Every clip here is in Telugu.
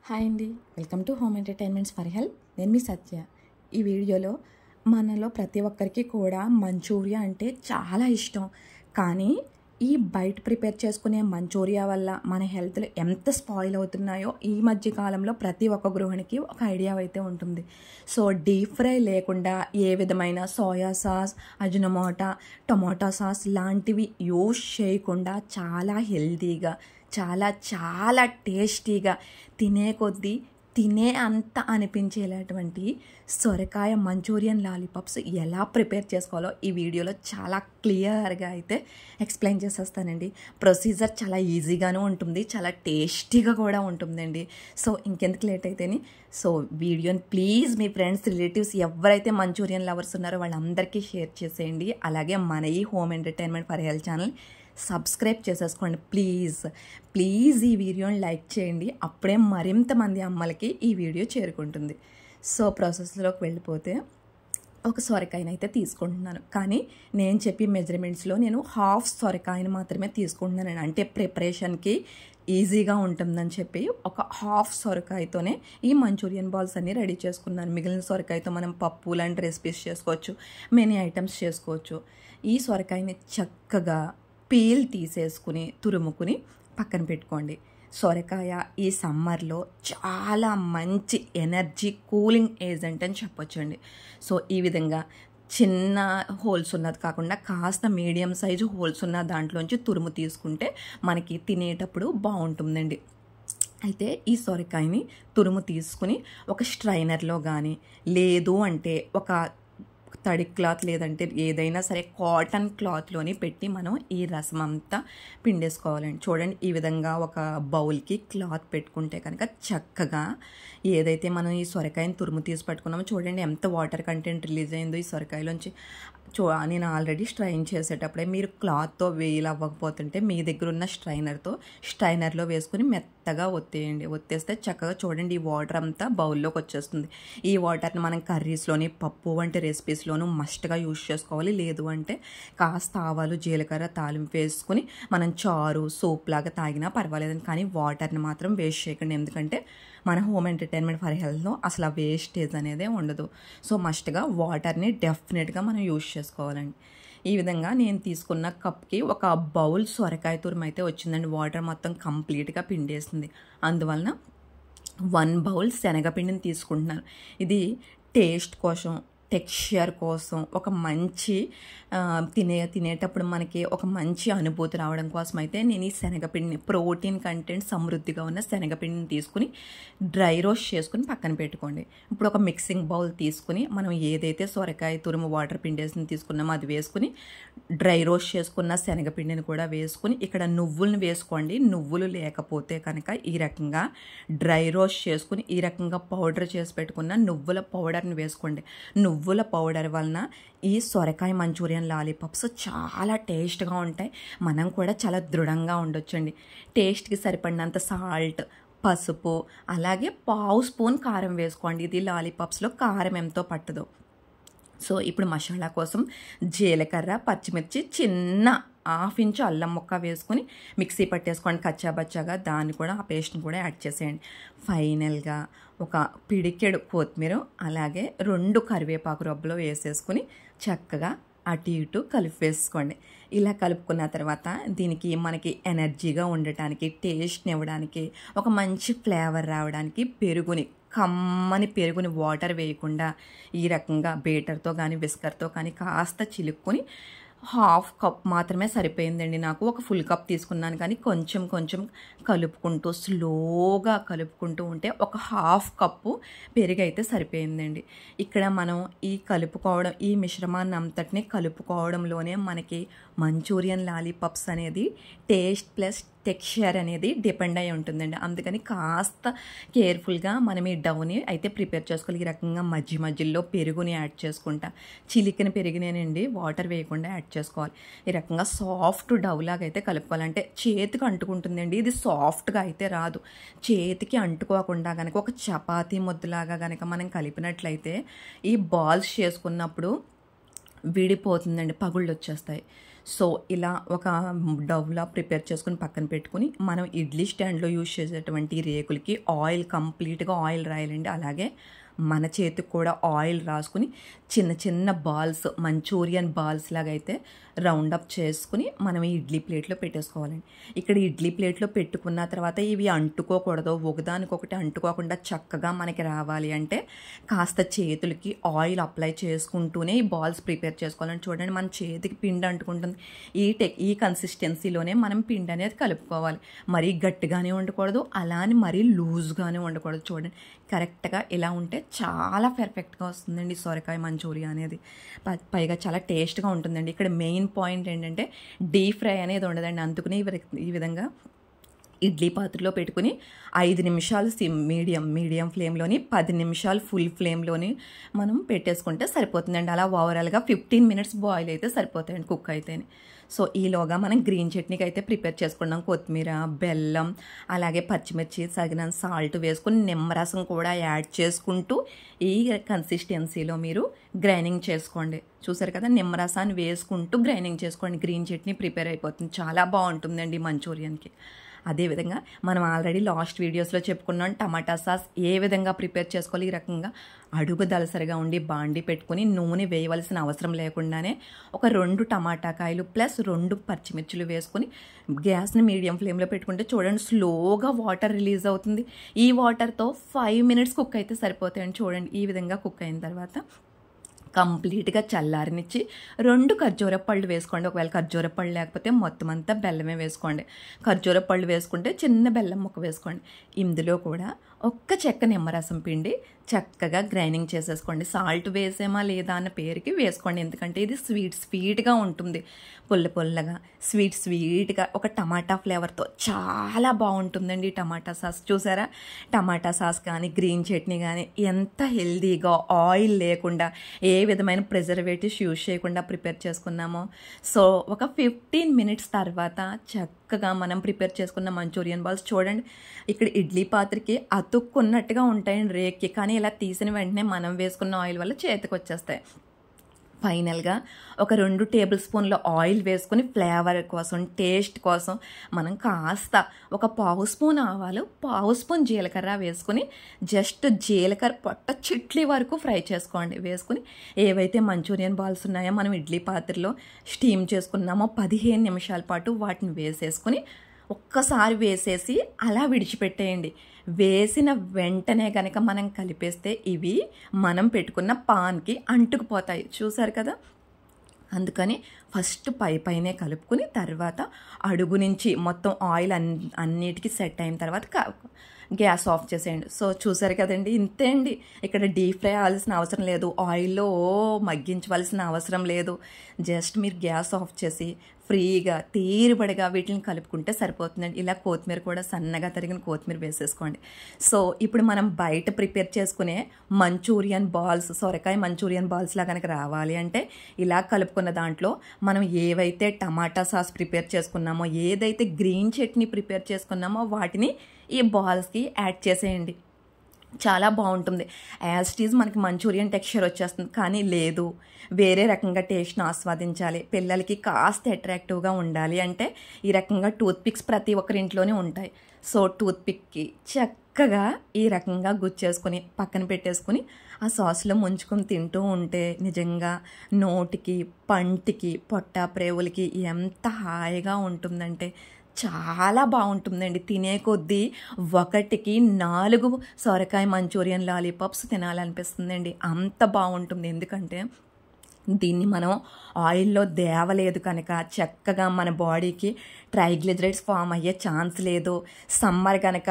హాయ్ అండి, welcome to home entertainments for health. నేను మీ సత్య. ఈ వీడియోలో మనలో ప్రతి ఒక్కరికి కూడా మంచూరియా అంటే చాలా ఇష్టం. కానీ ఈ బయట ప్రిపేర్ చేసుకునే మంచూరియా వల్ల మన హెల్త్లో ఎంత స్పాయిల్ అవుతున్నాయో ఈ మధ్య కాలంలో ప్రతి ఒక్క గృహిణికి ఒక ఐడియా అయితే ఉంటుంది. సో డీప్ ఫ్రై లేకుండా ఏ విధమైన soya sauce, Ajinomoto, tomato sauce లాంటివి యూస్ చేయకుండా చాలా హెల్తీగా, చాలా టేస్టీగా, తినే కొద్దీ తినే అంత అనిపించేలాటువంటి సొరకాయ మంచూరియన్ లాలీపాప్స్ ఎలా ప్రిపేర్ చేసుకోవాలో ఈ వీడియోలో చాలా క్లియర్గా అయితే ఎక్స్ప్లెయిన్ చేసేస్తానండి. ప్రొసీజర్ చాలా ఈజీగానే ఉంటుంది, చాలా టేస్టీగా కూడా ఉంటుందండి. సో ఇంకెందుకు లేట్ అయితేని సో వీడియోని ప్లీజ్ మీ ఫ్రెండ్స్, రిలేటివ్స్ ఎవరైతే మంచూరియన్ లవర్స్ ఉన్నారో వాళ్ళందరికీ షేర్ చేసేయండి. అలాగే మన ఈ home entertainment for health channel subscribe చేసేసుకోండి ప్లీజ్. ఈ వీడియోని లైక్ చేయండి, అప్పుడే మరింత మంది అమ్మలకి ఈ వీడియో చేరుకుంటుంది. సో ప్రాసెస్లోకి వెళ్ళిపోతే ఒక సొరకాయని అయితే తీసుకుంటున్నాను, కానీ నేను చెప్పి మెజర్మెంట్స్లో నేను హాఫ్ సొరకాయని మాత్రమే తీసుకుంటున్నాను. అంటే ప్రిపరేషన్కి ఈజీగా ఉంటుందని చెప్పి ఒక హాఫ్ సొరకాయతోనే ఈ మంచూరియన్ బాల్స్ అన్నీ రెడీ చేసుకున్నాను. మిగిలిన సొరకాయతో మనం పప్పు లాంటి రెసిపీస్ చేసుకోవచ్చు, మెనీ ఐటమ్స్ చేసుకోవచ్చు. ఈ సొరకాయని చక్కగా పీల్ తీసేసుకుని తురుముకుని పక్కన పెట్టుకోండి. సొరకాయ ఈ సమ్మర్లో చాలా మంచి ఎనర్జీ కూలింగ్ ఏజెంట్ అని చెప్పొచ్చండి. సో ఈ విధంగా చిన్న హోల్స్ ఉన్నది కాకుండా కాస్త మీడియం సైజు హోల్స్ ఉన్న దాంట్లోంచి తురుము తీసుకుంటే మనకి తినేటప్పుడు బాగుంటుందండి. అయితే ఈ సొరకాయని తురుము తీసుకుని ఒక స్ట్రైనర్లో కానీ, లేదు అంటే ఒక తడి క్లాత్ లేదంటే ఏదైనా సరే కాటన్ క్లాత్లోని పెట్టి మనం ఈ రసం అంతా పిండేసుకోవాలండి. చూడండి, ఈ విధంగా ఒక బౌల్కి క్లాత్ పెట్టుకుంటే కనుక చక్కగా ఏదైతే మనం ఈ సొరకాయని తురుము తీసి పట్టుకున్నామో చూడండి ఎంత వాటర్ కంటెంట్ రిలీజ్ అయిందో ఈ సొరకాయలోంచి. నేను ఆల్రెడీ స్ట్రైన్ చేసేటప్పుడే మీరు క్లాత్తో వేలు అవ్వకపోతుంటే మీ దగ్గర ఉన్న స్ట్రైనర్లో వేసుకుని మెత్తగా ఒత్తేస్తే చక్కగా చూడండి ఈ వాటర్ అంతా బౌల్లోకి వచ్చేస్తుంది. ఈ వాటర్ని మనం కర్రీస్లోని, పప్పు వంటి రెసిపీస్లోనూ మస్ట్గా యూజ్ చేసుకోవాలి. లేదు అంటే కాస్త ఆవాలు, జీలకర్ర తాలింపు వేసుకుని మనం చారు, సూప్ లాగా తాగినా పర్వాలేదని, కానీ వాటర్ని మాత్రం వేస్ట్ చేయకండి. ఎందుకంటే మన హోమ్ ఎంటర్టైన్మెంట్ ఫర్ హెల్త్లో అసలు ఆ వేస్టేజ్ అనేదే ఉండదు. సో మస్ట్గా వాటర్ని డెఫినెట్గా మనం యూజ్ చేసుకోవాలండి. ఈ విధంగా నేను తీసుకున్న కప్కి ఒక బౌల్ సొరకాయ తురుము అయితే వచ్చిందండి. వాటర్ మొత్తం కంప్లీట్గా పిండేసింది. అందువలన 1 బౌల్ శనగపిండిని తీసుకుంటున్నాను. ఇది టేస్ట్ కోసం, టెక్స్చర్ కోసం, ఒక మంచి తినేటప్పుడు మనకి ఒక మంచి అనుభూతి రావడం కోసం అయితే నేను ఈ శనగపిండిని, ప్రోటీన్ కంటెంట్ సమృద్ధిగా ఉన్న శనగపిండిని తీసుకుని డ్రై రోస్ట్ చేసుకుని పక్కన పెట్టుకోండి. ఇప్పుడు ఒక మిక్సింగ్ బౌల్ తీసుకుని మనం ఏదైతే సొరకాయ తురుము వాటర్ పిండేసి తీసుకున్నామో అది వేసుకుని డ్రై రోస్ట్ చేసుకున్న శనగపిండిని కూడా వేసుకుని ఇక్కడ నువ్వులను వేసుకోండి. నువ్వులు లేకపోతే కనుక ఈ రకంగా డ్రై రోస్ట్ చేసుకుని ఈ రకంగా పౌడర్ చేసి పెట్టుకున్న నువ్వుల పౌడర్ని వేసుకోండి. నువ్వుల పౌడర్ వలన ఈ సొరకాయ మంచూరియన్ లాలీపాప్స్ చాలా టేస్ట్గా ఉంటాయి. మనం కూడా చాలా దృఢంగా ఉండొచ్చండి. టేస్ట్కి సరిపడినంత సాల్ట్, పసుపు, అలాగే 1/2 స్పూన్ కారం వేసుకోండి. ఇది లాలీపాప్స్లో కారం ఎంతో పట్టదు. సో ఇప్పుడు మసాలా కోసం జీలకర్ర, పచ్చిమిర్చి, చిన్న 1/2 ఇంచు అల్లం ముక్క వేసుకొని మిక్సీ పట్టేసుకోండి కచ్చాబచ్చాగా. దాన్ని కూడా ఆ పేస్ట్ని కూడా యాడ్ చేసేయండి. ఫైనల్గా ఒక పిడికెడు కొత్తిమీర, అలాగే 2 కరివేపాకు రబ్బలు వేసేసుకుని చక్కగా అటు ఇటు కలిపి వేసుకోండి. ఇలా కలుపుకున్న తర్వాత దీనికి మనకి ఎనర్జీగా ఉండటానికి, టేస్ట్ని ఇవ్వడానికి, ఒక మంచి ఫ్లేవర్ రావడానికి కమ్మని పెరుగుని వాటర్ వేయకుండా ఈ రకంగా బేటర్తో కానీ విస్కర్తో కానీ కాస్త చిలుక్కుని 1/2 కప్ మాత్రమే సరిపోయిందండి. నాకు ఒక ఫుల్ కప్ తీసుకున్నాను, కానీ కొంచెం కలుపుకుంటూ స్లోగా కలుపుకుంటూ ఉంటే ఒక 1/2 కప్పు పెరుగు అయితే సరిపోయిందండి. ఇక్కడ మనం ఈ మిశ్రమాన్ని అంతటిని కలుపుకోవడంలోనే మనకి మంచూరియన్ లాలీపాప్స్ అనేది టేస్ట్ ప్లస్ టెక్స్చర్ అనేది డిపెండ్ అయి ఉంటుందండి. అందుకని కాస్త కేర్ఫుల్గా మనం ఈ డౌని అయితే ప్రిపేర్ చేసుకోవాలి. ఈ రకంగా మధ్యలో పెరుగుని యాడ్ చేసుకుంటా, చిలికిన పెరుగునేనండి, వాటర్ వేయకుండా యాడ్ చేసుకోవాలి. ఈ రకంగా సాఫ్ట్ డవ్ లాగా అయితే కలుపుకోవాలంటే చేతికి అంటుకుంటుందండి. ఇది సాఫ్ట్గా అయితే రాదు. చేతికి అంటుకోకుండా కనుక ఒక చపాతీ ముద్దలాగా కనుక మనం కలిపినట్లయితే ఈ బాల్స్ చేసుకున్నప్పుడు విడిపోతుందండి, పగుళ్ళు వచ్చేస్తాయి. సో ఇలా ఒక డవ్లా ప్రిపేర్ చేసుకుని పక్కన పెట్టుకుని మనం ఇడ్లీ స్టాండ్లో యూజ్ చేసేటువంటి రేకులకి ఆయిల్ కంప్లీట్గా ఆయిల్ రాయాలండి. అలాగే మన చేతికి కూడా ఆయిల్ రాసుకుని చిన్న చిన్న బాల్స్ మంచూరియన్ బాల్స్ లాగా అయితే రౌండప్ చేసుకుని మనం ఈ ఇడ్లీ ప్లేట్లో పెట్టేసుకోవాలండి. ఇక్కడ ఇడ్లీ ప్లేట్లో పెట్టుకున్న తర్వాత ఇవి అంటుకోకూడదు, ఒకదానికొకటి అంటుకోకుండా చక్కగా మనకి రావాలి అంటే కాస్త చేతులకి ఆయిల్ అప్లై చేసుకుంటూనే ఈ బాల్స్ ప్రిపేర్ చేసుకోవాలని. చూడండి మన చేతికి పిండి అంటుకుంటుంది. ఈ కన్సిస్టెన్సీలోనే మనం పిండి అనేది కలుపుకోవాలి. మరీ గట్టిగానే ఉండకూడదు, అలా అని మరీ లూజ్గానే ఉండకూడదు. చూడండి కరెక్ట్గా ఇలా ఉంటే చాలా పర్ఫెక్ట్గా వస్తుందండి సొరకాయ మంచూరియా అనేది. పైగా చాలా టేస్ట్గా ఉంటుందండి. ఇక్కడ మెయిన్ పాయింట్ ఏంటంటే డీప్ ఫ్రై అనేది ఉండదండి. అందుకనే ఈ విధంగా ఇడ్లీ పాత్రలో పెట్టుకుని 5 నిమిషాలు మీడియం ఫ్లేమ్లోని 10 నిమిషాలు ఫుల్ ఫ్లేమ్లోని మనం పెట్టేసుకుంటే సరిపోతుందండి. అలా ఓవరాల్గా 15 మినిట్స్ బాయిల్ అయితే సరిపోతాయండి కుక్ అయితేనే. సో ఈలోగా మనం గ్రీన్ చట్నీకి అయితే ప్రిపేర్ చేసుకున్నాం. కొత్తిమీర, బెల్లం, అలాగే పచ్చిమిర్చి, తగినంత సాల్ట్ వేసుకుని నిమ్మరసం కూడా యాడ్ చేసుకుంటూ ఈ కన్సిస్టెన్సీలో మీరు గ్రైండింగ్ చేసుకోండి. చూసారు కదా, నిమ్మరసాన్ని వేసుకుంటూ గ్రైండింగ్ చేసుకోండి. గ్రీన్ చట్నీ ప్రిపేర్ అయిపోతుంది. చాలా బాగుంటుందండి మంచూరియన్కి. అదేవిధంగా మనం ఆల్రెడీ లాస్ట్ వీడియోస్లో చెప్పుకున్నాం టమాటా సాస్ ఏ విధంగా ప్రిపేర్ చేసుకోవాలి. ఈ రకంగా అడుగు దలసరిగా ఉండి బాండి పెట్టుకుని నూనె వేయవలసిన అవసరం లేకుండానే ఒక 2 టమాటా కాయలు ప్లస్ 2 పచ్చిమిర్చిలు వేసుకుని గ్యాస్ని మీడియం ఫ్లేమ్లో పెట్టుకుంటే చూడండి స్లోగా వాటర్ రిలీజ్ అవుతుంది. ఈ వాటర్తో 5 మినిట్స్ కుక్ అయితే సరిపోతాయండి. చూడండి ఈ విధంగా కుక్ అయిన తర్వాత కంప్లీట్గా చల్లారనిచ్చి 2 ఖర్జూర పళ్ళు వేసుకోండి. ఒకవేళ ఖర్జూర పళ్ళు లేకపోతే మొత్తం అంతా బెల్లమే వేసుకోండి. ఖర్జూర పళ్ళు వేసుకుంటే చిన్న బెల్లం ముక్క వేసుకోండి. ఇందులో కూడా ఒక్క చెక్క నిమ్మరసం పిండి చక్కగా గ్రైండింగ్ చేసేసుకోండి. సాల్ట్ వేసేమా లేదా అన్న పేరుకి వేసుకోండి, ఎందుకంటే ఇది స్వీట్గా ఉంటుంది. పుల్లగా స్వీట్గా ఒక టమాటా ఫ్లేవర్తో చాలా బాగుంటుందండి టమాటా సాస్. చూసారా, టమాటా సాస్ కానీ గ్రీన్ చట్నీ కానీ ఎంత హెల్దీగా ఆయిల్ లేకుండా ఏ విధమైన ప్రిజర్వేటివ్స్ యూజ్ చేయకుండా ప్రిపేర్ చేసుకున్నామో. సో ఒక 15 మినిట్స్ తర్వాత చక్కగా మనం ప్రిపేర్ చేసుకున్న మంచూరియన్ బాల్స్ చూడండి ఇక్కడ ఇడ్లీ పాత్రకి అతుక్కున్నట్టుగా ఉంటాయండి రేక్కి, కానీ ఇలా తీసిన వెంటనే మనం వేసుకున్న ఆయిల్ వల్ల చేతికి వచ్చేస్తాయి. ఫైనల్గా ఒక 2 టేబుల్ స్పూన్ల ఆయిల్ వేసుకుని ఫ్లేవర్ కోసం టేస్ట్ కోసం మనం కాస్త ఒక 1/2 స్పూన్ ఆవాలు 1/2 స్పూన్ జీలకర్ర వేసుకుని జస్ట్ జీలకర్ర పొట్ట చిట్లీ వరకు ఫ్రై చేసుకోండి. వేసుకుని ఏవైతే మంచూరియన్ బాల్స్ ఉన్నాయో మనం ఇడ్లీ పాత్రలో స్టీమ్ చేసుకున్నామో 15 నిమిషాల పాటు వాటిని వేసేసుకుని ఒక్కసారి వేసేసి అలా విడిచిపెట్టేయండి. వేసిన వెంటనే కనుక మనం కలిపేస్తే ఇవి మనం పెట్టుకున్న పాన్కి అంటుకుపోతాయి. చూసారు కదా, అందుకని ఫస్ట్ పైనే కలుపుకుని తర్వాత అడుగు నుంచి మొత్తం ఆయిల్ అన్నిటికీ సెట్ అయిన తర్వాత గ్యాస్ ఆఫ్ చేసేయండి. సో చూసారు కదండి, ఇంతే అండి. ఇక్కడ డీప్ ఫ్రై అవ్వాల్సిన అవసరం లేదు, ఆయిల్లో మగ్గించవలసిన అవసరం లేదు. జస్ట్ మీరు గ్యాస్ ఆఫ్ చేసి ఫ్రీగా తీరుబడిగా వీటిని కలుపుకుంటే సరిపోతుందండి. ఇలా కొత్తిమీర కూడా సన్నగా తరిగిన కొత్తిమీర వేసేసుకోండి. సో ఇప్పుడు మనం బయట ప్రిపేర్ చేసుకునే మంచూరియన్ బాల్స్, సొరకాయ మంచూరియన్ బాల్స్లా కనుక రావాలి అంటే ఇలా కలుపుకున్న దాంట్లో మనం ఏవైతే టమాటా సాస్ ప్రిపేర్ చేసుకున్నామో, ఏదైతే గ్రీన్ చట్నీ ప్రిపేర్ చేసుకున్నామో వాటిని ఈ బాల్స్కి యాడ్ చేసేయండి. చాలా బాగుంటుంది. యాజ్ ఇట్ ఈజ్ మనకి మంచూరియన్ టెక్స్చర్ వచ్చేస్తుంది. కానీ లేదు, వేరే రకంగా టేస్ట్ను ఆస్వాదించాలి, పిల్లలకి కాస్త అట్రాక్టివ్గా ఉండాలి అంటే ఈ రకంగా టూత్పిక్స్ ప్రతి ఒక్కరి ఇంట్లోనే ఉంటాయి. సో టూత్పిక్కి చక్కగా ఈ రకంగా గుచ్చేసుకుని పక్కన పెట్టేసుకుని ఆ సాస్లో ముంచుకొని తింటూ ఉంటే నిజంగా నోటికి, పంటికి, పొట్ట ప్రేవులకి ఎంత హాయిగా ఉంటుందంటే చాలా బాగుంటుందండి. తినే కొద్దీ 1కి 4 సొరకాయ మంచూరియన్ లాలీపాప్స్ తినాలనిపిస్తుందండి, అంత బాగుంటుంది. ఎందుకంటే దీన్ని మనం ఆయిల్లో దేవలేదు కనుక చక్కగా మన బాడీకి ట్రైగ్లిజరైడ్స్ ఫామ్ అయ్యే ఛాన్స్ లేదు. సమ్మర్ కనుక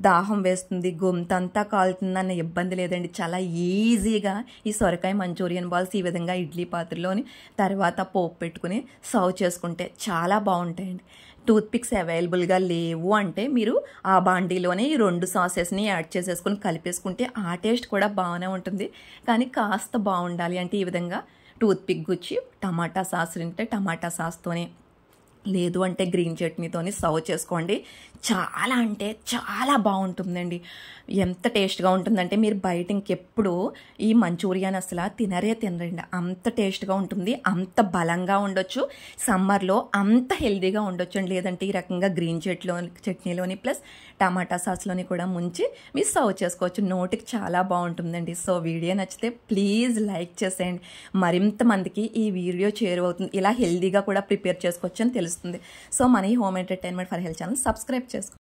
దాహం వేస్తుంది, గొంతంతా కాలుతుందన్న ఇబ్బంది లేదండి. చాలా ఈజీగా ఈ సొరకాయ మంచూరియన్ బాల్స్ ఈ విధంగా ఇడ్లీ పాత్రలోని తర్వాత పోపు పెట్టుకుని సర్వ్ చేసుకుంటే చాలా బాగుంటాయండి. టూత్పిక్స్ అవైలబుల్గా లేవు అంటే మీరు ఆ బాండీలోనే ఈ 2 సాసెస్ని యాడ్ చేసేసుకుని కలిపేసుకుంటే ఆ టేస్ట్ కూడా బాగానే ఉంటుంది. కానీ కాస్త బాగుండాలి అంటే ఈ విధంగా టూత్పిక్ గుచ్చి టమాటా సాస్ తింటే టమాటా సాస్తోనే, లేదు అంటే గ్రీన్ చట్నీతోని సర్వ్ చేసుకోండి. చాలా అంటే చాలా బాగుంటుందండి. ఎంత టేస్ట్గా ఉంటుందంటే మీరు బయట ఇంకెప్పుడు ఈ మంచూరియాని అసలు తినరండి. అంత టేస్ట్గా ఉంటుంది, అంత బలంగా ఉండొచ్చు, సమ్మర్లో అంత హెల్దీగా ఉండొచ్చు అండి. లేదంటే ఈ రకంగా గ్రీన్ చట్నీలోని ప్లస్ టమాటా సాస్లోని కూడా ముంచి మీరు సర్వ్ చేసుకోవచ్చు. నోటికి చాలా బాగుంటుందండి. సో వీడియో నచ్చితే ప్లీజ్ లైక్ చేసేయండి. మరింత మందికి ఈ వీడియో చేరువవుతుంది, ఇలా హెల్దీగా కూడా ప్రిపేర్ చేసుకోవచ్చు అని తెలుస్తుంది. సో మన ఈ home entertainment for health channel subscribe చేసుకోండి.